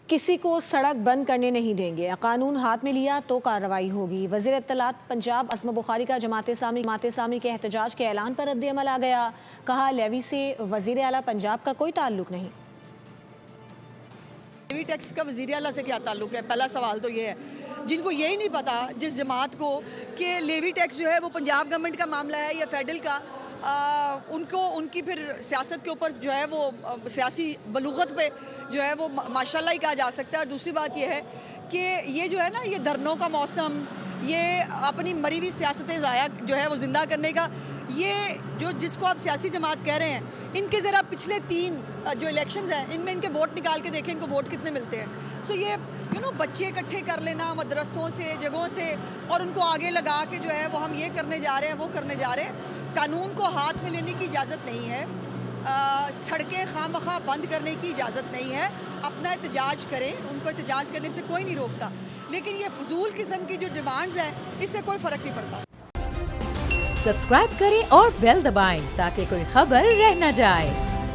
کسی کو سڑک بند کرنے نہیں دیں گے، قانون ہاتھ میں لیا تو کارروائی ہوگی۔ وزیر اطلاعات پنجاب عصمت بخاری کا جماعت اسلامی کے احتجاج کے اعلان پر رد عمل آ گیا۔ کہا لیوی سے وزیر اعلیٰ پنجاب کا کوئی تعلق نہیں۔ لیوی ٹیکس کا وزیر اعلیٰ سے کیا تعلق ہے؟ پہلا سوال تو یہ ہے، جن کو یہی نہیں پتا جس جماعت کو کہ لیوی ٹیکس جو ہے وہ پنجاب گورنمنٹ کا معاملہ ہے یا فیڈرل کا، ان کی پھر سیاست کے اوپر جو ہے وہ سیاسی بلوغت پہ جو ہے وہ ماشاءاللہ ہی کہا جا سکتا ہے۔ اور دوسری بات یہ ہے کہ یہ جو ہے نا، یہ دھرنوں کا موسم، یہ اپنی مری ہوئی سیاستیں ضائع جو ہے وہ زندہ کرنے کا، یہ جس کو آپ سیاسی جماعت کہہ رہے ہیں، ان کے ذرا پچھلے 3 جو الیکشنز ہیں ان میں ان کے ووٹ نکال کے دیکھیں، ان کو ووٹ کتنے ملتے ہیں۔ سو یہ بچے اکٹھے کر لینا مدرسوں سے، جگہوں سے، اور ان کو آگے لگا کے جو ہے وہ ہم یہ کرنے جا رہے ہیں، وہ کرنے جا رہے ہیں۔ قانون کو ہاتھ میں لینے کی اجازت نہیں ہے، سڑکیں خواہ مخواہ بند کرنے کی اجازت نہیں ہے۔ اپنا احتجاج کریں، ان کو احتجاج کرنے سے کوئی نہیں روکتا، لیکن یہ فضول قسم کی جو ڈیمانڈز ہیں اس سے کوئی فرق نہیں پڑتا۔ سبسکرائب کریں اور بیل دبائیں تاکہ کوئی خبر رہ نہ جائے۔